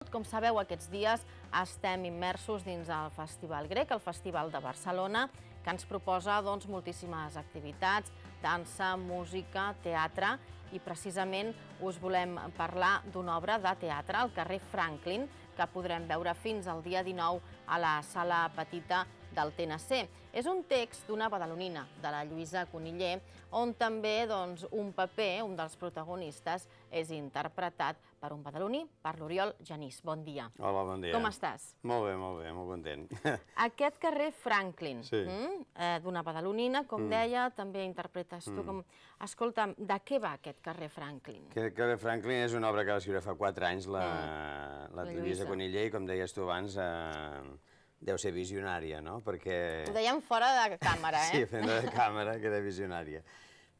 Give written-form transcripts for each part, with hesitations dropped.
tot, com sabeu, aquests dies estem immersos dins el Festival Grec, el Festival de Barcelona, que ens proposa moltíssimes activitats, dansa, música, teatre, i precisament us volem parlar d'una obra de teatre al carrer Franklin, que podrem veure fins al dia 19 a la Sala Petita del TNC. És un text d'una badalonina, de la Lluïsa Coniller, on també un paper, un dels protagonistes, és interpretat per un badaloní, per l'Oriol Genís. Bon dia. Hola, bon dia. Com estàs? Molt bé, molt content. Aquest carrer Franklin, d'una badalonina, com deia, també interpretes tu. Escolta, de què va aquest carrer Franklin? Aquest carrer Franklin és una obra que va escriure fa 4 anys la Lluïsa Coniller, i com deies tu abans, deu ser visionària, no? Perquè... Ho dèiem fora de càmera, Sí, fent de càmera, que era visionària.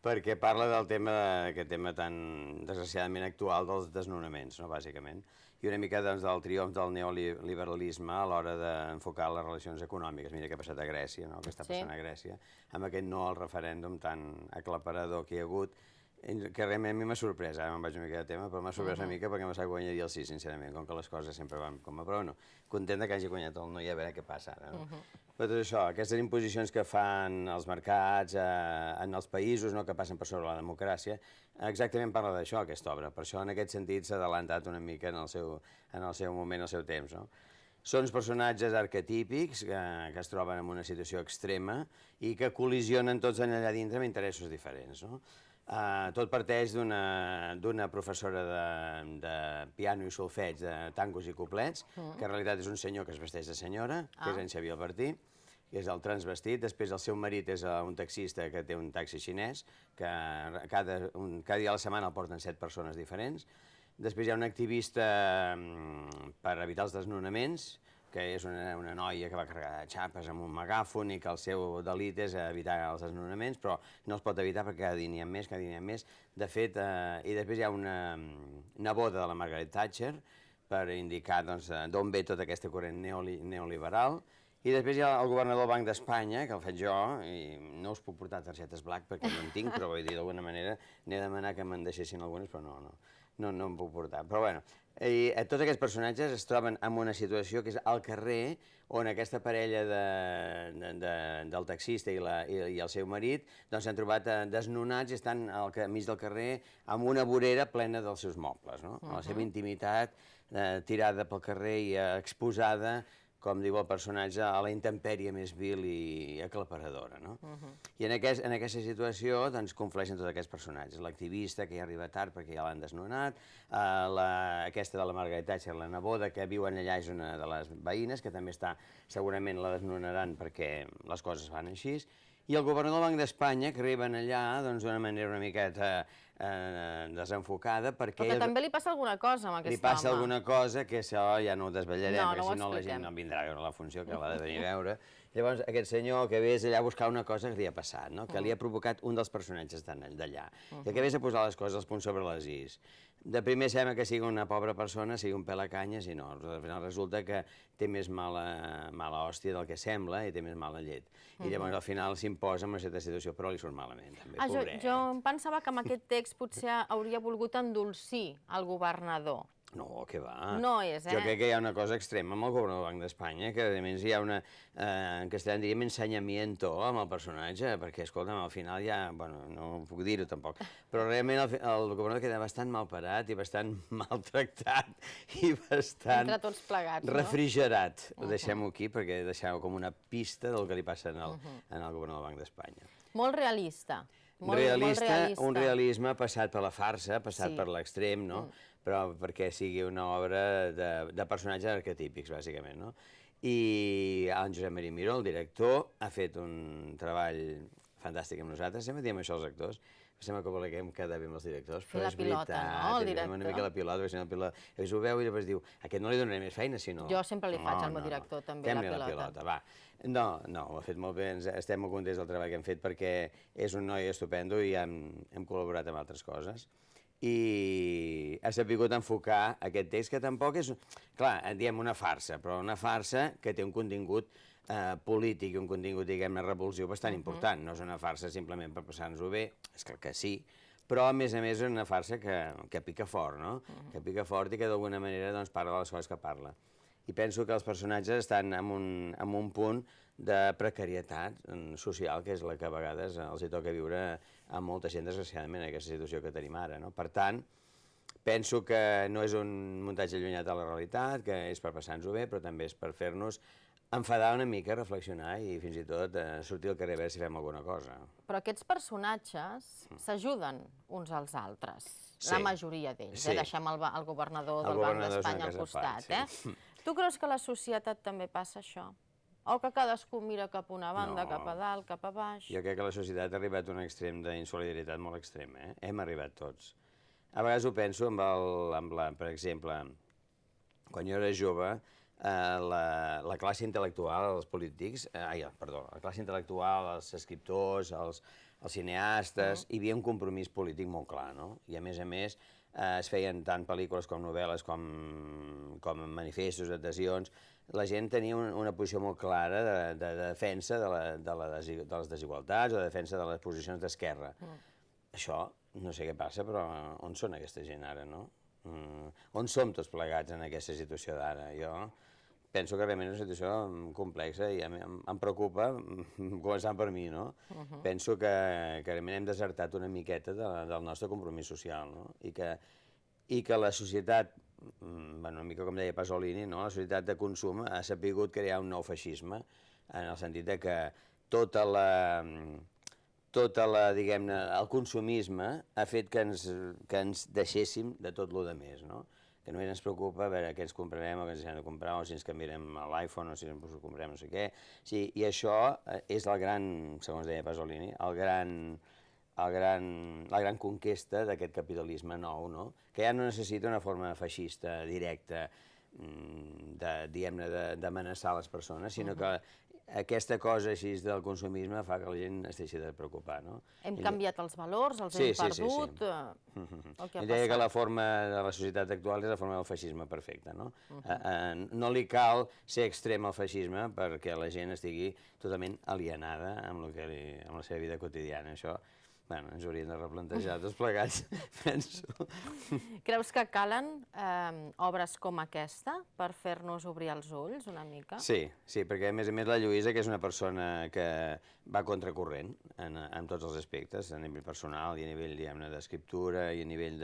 Perquè parla del tema, aquest tema tan desgraciadament actual dels desnonaments, no, bàsicament, i una mica del triomf del neoliberalisme a l'hora d'enfocar les relacions econòmiques. Mira què ha passat a Grècia, no? Què està passant a Grècia, amb aquest no al referèndum tan aclaparador que hi ha hagut, que realment a mi m'ha sorprès, ara me'n vaig una mica de tema, però m'ha sorprès una mica perquè m'ha sabut guanyaria el sí, sincerament, com que les coses sempre van com a prou, no. Content que hagi guanyat el no i a veure què passa ara, no? Però tot això, aquestes imposicions que fan els mercats en els països, que passen per sobre la democràcia, exactament parla d'això, aquesta obra. Per això, en aquest sentit, s'ha adelantat una mica en el seu moment, el seu temps, no? Són uns personatges arquetípics que es troben en una situació extrema i que col·lisionen tots allà dintre amb interessos diferents, no? Tot parteix d'una professora de piano i solfeig, de tangos i coplets, que en realitat és un senyor que es vesteix de senyora, que és en Xavier Albertí, que és el transvestit. Després el seu marit és un taxista que té un taxi xinès, que cada dia a la setmana el porten 7 persones diferents. Després hi ha un activista per evitar els desnonaments, que és una noia que va carregar de xapes amb un megàfon i que el seu delit és evitar els desnonaments, però no es pot evitar perquè cada dia n'hi ha més, cada dia n'hi ha més. De fet, i després hi ha una neboda de la Margaret Thatcher per indicar d'on ve tota aquesta corrent neoliberal. I després hi ha el governador del Banc d'Espanya, que el faig jo, i no us puc portar targetes black perquè no en tinc, però vull dir, d'alguna manera n'he de demanar que me'n deixessin algunes, però no em puc portar. Però bueno, tots aquests personatges es troben en una situació que és al carrer, on aquesta parella del taxista i el seu marit s'han trobat desnonats i estan al mig del carrer amb una vorera plena dels seus mobles, no? La seva intimitat tirada pel carrer i exposada, com diu el personatge, a la intempèrie més vil i aclaparadora, no? I en aquesta situació conflueixen tots aquests personatges. L'activista, que ja arriba tard perquè ja l'han desnonat, aquesta de la Margaret Thatcher, la neboda, que viu allà, és una de les veïnes, que també segurament la desnonaran perquè les coses van així, i el governador del Banc d'Espanya, que arriben allà d'una manera una miqueta desenfocada, perquè... Però que també li passa alguna cosa amb aquest home. Li passa alguna cosa, que això ja no ho desvetllarem, perquè si no la gent no vindrà a veure la funció, que l'ha de venir a veure. Llavors, aquest senyor que ve allà a buscar una cosa que li ha passat, que li ha provocat un dels personatges d'allà, i que ve a posar les coses als punts sobre les is. De primer sembla que sigui una pobra persona, sigui un pèl a canyes, i no, al final resulta que té més mala hòstia del que sembla i té més mala llet. I llavors al final s'imposa en una certa situació, però li surt malament, també, pobret. Jo em pensava que amb aquest text potser hauria volgut endolcir el governador. No, què va? No és, Jo crec que hi ha una cosa extrema amb el governador del Banc d'Espanya, que a més hi ha una, en castellà en diríem ensenyamiento amb el personatge, perquè, escolta'm, al final ja, bueno, no puc dir-ho tampoc, però realment el governador queda bastant malparat i bastant maltractat i bastant refrigerat. Deixem-ho aquí perquè deixem com una pista del que li passa en el governador del Banc d'Espanya. Molt realista. Un realisme passat per la farsa, passat per l'extrem, no? Però perquè sigui una obra de personatges arquetípics, bàsicament, no? I en Josep Maria Miró, el director, ha fet un treball fantàstic amb nosaltres. Sempre diem això als actors, sembla que volem quedar bé amb els directors, però és veritat. Fer la pilota, no, el director? Una mica la pilota, perquè si no la pilota... Ho veu i després diu, aquest no li donaré més feina, sinó... Jo sempre li faig al meu director, també, la pilota. Va. No, ho ha fet molt bé, estem molt contents del treball que hem fet perquè és un noi estupendo i hem col·laborat amb altres coses. I ha sabut enfocar aquest text, que tampoc és... Clar, en diem una farsa, però una farsa que té un contingut polític i un contingut, diguem-ne, repulsiu bastant important. No és una farsa simplement per passar-nos-ho bé, és clar que sí, però a més és una farsa que pica fort, no? Que pica fort i que d'alguna manera doncs, parla de les coses que parla. I penso que els personatges estan en un punt de precarietat social, que és la que a vegades els hi toca viure a molta gent, desgraciadament, en aquesta situació que tenim ara, no? Per tant, penso que no és un muntatge allunyat de la realitat, que és per passar-nos-ho bé, però també és per fer-nos enfadar una mica, reflexionar i fins i tot sortir al carrer a veure si fem alguna cosa. Però aquests personatges s'ajuden uns als altres, la majoria d'ells. Deixem el governador del Banc d'Espanya al costat. Tu creus que a la societat també passa això? O que cadascú mira cap a una banda, cap a dalt, cap a baix? Jo crec que la societat ha arribat a un extrem d'insolidaritat molt extrem, Hem arribat tots. A vegades ho penso per exemple, quan jo era jove, la classe intel·lectual, els polítics, la classe intel·lectual, els escriptors, els cineastes, hi havia un compromís polític molt clar, no? I a més es feien tant pel·lícules com novel·les com manifestos, adhesions. La gent tenia una posició molt clara de defensa de les desigualtats o de defensa de les posicions d'esquerra. Això, no sé què passa, però on són aquesta gent ara, no? On som tots plegats en aquesta situació d'ara? Jo penso que realment és una situació complexa i em preocupa, començant per mi, no? Penso que realment hem desertat una miqueta del nostre compromís social, no? I que la societat, una mica com deia Pasolini, la societat de consum ha sapigut crear un nou feixisme, en el sentit que tot diguem-ne, el consumisme ha fet que ens deixéssim de tot el més, no? Que només ens preocupa a veure què ens comprarem o què ens deixem de comprar, o si ens canviarem l'iPhone, o si ens comprarem no sé què. I això és el gran, segons deia Pasolini, la gran conquesta d'aquest capitalisme nou, no? Que ja no necessita una forma feixista directa d'amenaçar les persones, sinó que aquesta cosa així del consumisme fa que la gent es deixi de preocupar, no? Hem canviat els valors, els hem perdut, el que ha Ell deia que passat. la forma de la societat actual és la forma del feixisme perfecta, no? No li cal ser extrem al feixisme perquè la gent estigui totalment alienada amb la seva vida quotidiana. Això, ens hauríem de replantejar tots plegats, penso. Creus que calen obres com aquesta per fer-nos obrir els ulls una mica? Sí, perquè a més la Lluïsa, que és una persona que va contracorrent en tots els aspectes, a nivell personal i a nivell, diguem-ne, d'escriptura i a nivell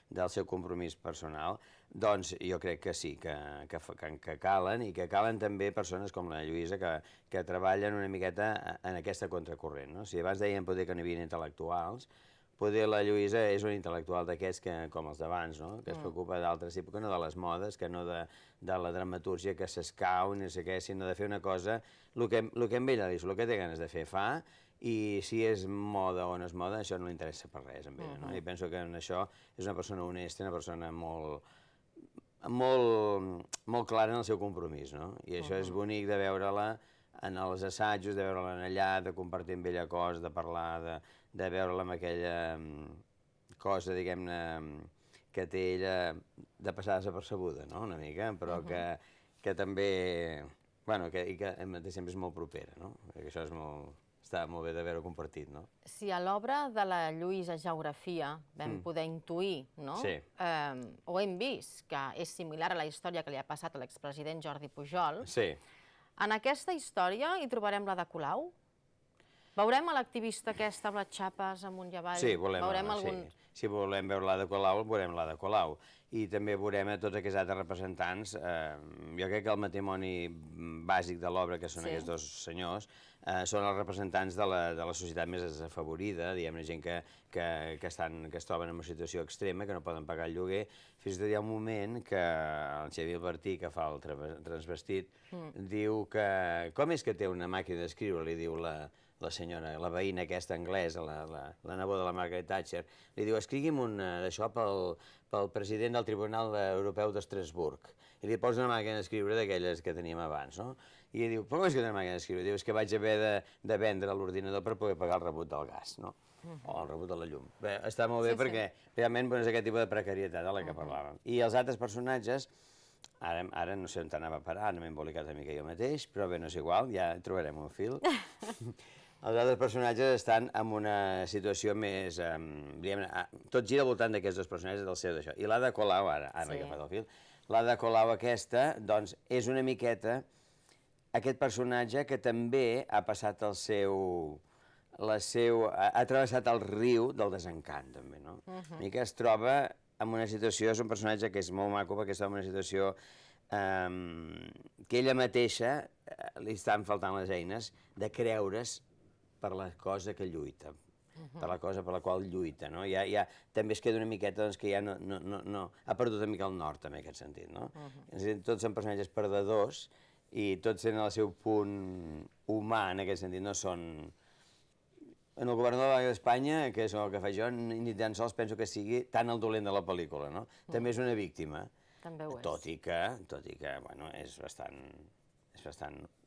del seu compromís personal, doncs jo crec que sí, que calen, i que calen també persones com la Lluïsa que treballen una miqueta en aquesta contracorrent, no? Si abans deien poder que no hi havia intel·lectuals, poder la Lluïsa és un intel·lectual d'aquests com els d'abans, no? Que es preocupa d'altres tipus, que no de les modes, que no de la dramatúrgia que s'escau, no sé què, sinó de fer una cosa, el que amb ella diu, el que té ganes de fer, fa, i si és moda o no és moda, això no li interessa per res, amb ella, no? I penso que en això és una persona honesta, una persona molt clara en el seu compromís, no? I això és bonic de veure-la en els assajos, de veure-la allà, de compartir amb ella coses, de parlar, de veure-la amb aquella cosa, diguem-ne, que té ella de passar desapercebuda, no?, una mica, però que també, bueno, que sempre és molt propera, no? Perquè això està molt bé d'haver-ho compartit, no? Si a l'obra de la Lluïsa Geografia vam poder intuir, no? Sí. O hem vist que és similar a la història que li ha passat a l'expresident Jordi Pujol, Sí. en aquesta història hi trobarem la de Colau? Veurem a l'activista aquesta amb les xapes amunt i avall? Sí, si volem veure la de Colau, veurem la de Colau. I també veurem a tots aquests altres representants. Jo crec que el matrimoni bàsic de l'obra, que són aquests dos senyors, són els representants de la societat més desafavorida, diguem-ne, gent que es troben en una situació extrema, que no poden pagar el lloguer. Fins i tot hi ha un moment que el Xavier Albertí, que fa el transvestit, diu que com és que té una màquina d'escriure, li diu la senyora, la veïna aquesta anglesa, la neboda de la Margaret Thatcher, li diu, escrigui'm d'això pel president del Tribunal Europeu d'Estrasburg. I li posa una màquina d'escriure d'aquelles que teníem abans, no? I diu, però com és que té una màquina d'escriure? Diu, és que vaig haver de vendre l'ordinador per poder pagar el rebut del gas, no? O el rebut de la llum. Bé, està molt bé perquè realment és aquest tipus de precarietat de la que parlàvem. I els altres personatges, ara no sé on anava a parar, no m'he embolicat una mica jo mateix, però bé, no és igual, ja trobarem un fil. Els altres personatges estan en una situació més... tot gira al voltant d'aquests dos personatges del seu d'això. I l'Ada Colau, ara m'he agafat el fil, l'Ada Colau aquesta, doncs, és una miqueta aquest personatge que també ha passat el seu... ha travessat el riu del desencant, també, no? Una mica es troba en una situació, és un personatge que és molt maco perquè està en una situació que ella mateixa li estan faltant les eines de creure's per la cosa que lluita, per la cosa per la qual lluita, no? També es queda una miqueta doncs, que ja no... ha perdut una mica el nord, també, en aquest sentit, no? Tots són personatges perdedors i tots tenen el seu punt humà, en aquest sentit, no són... En el governador d'Espanya, que és el que faig jo, ni tan sols penso que sigui tant el dolent de la pel·lícula, no? També és una víctima. També ho és. Tot i que, bueno, és bastant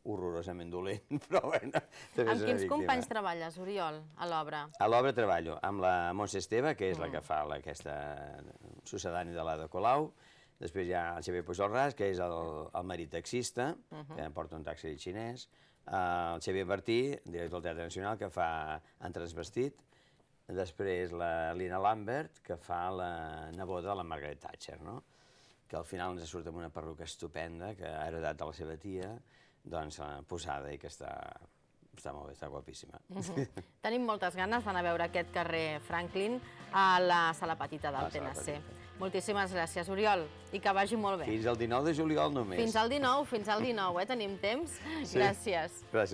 horrorosament dolent, però bueno, també és una víctima. Amb quins companys treballes, Oriol, a l'obra? A l'obra treballo amb la Montse Esteve, que és la que fa aquesta sucedani de l'Ada Colau. Després hi ha el Xavier Pujolràs, que és el marit taxista, que porta un taxi xinès. El Xavier Martí, director del Teatre Nacional, que fa En transvestit. Després la Lina Lambert, que fa la neboda de la Margaret Thatcher, no? Que al final ens surt amb una perruca estupenda, que ha heredat de la seva tia, doncs posada i que està molt bé, està guapíssima. Tenim moltes ganes d'anar a veure aquest carrer Franklin a la Sala Petita del TNC. Moltíssimes gràcies, Oriol, i que vagi molt bé. Fins al 19 de juliol només. Fins al 19, tenim temps. Gràcies. Gràcies.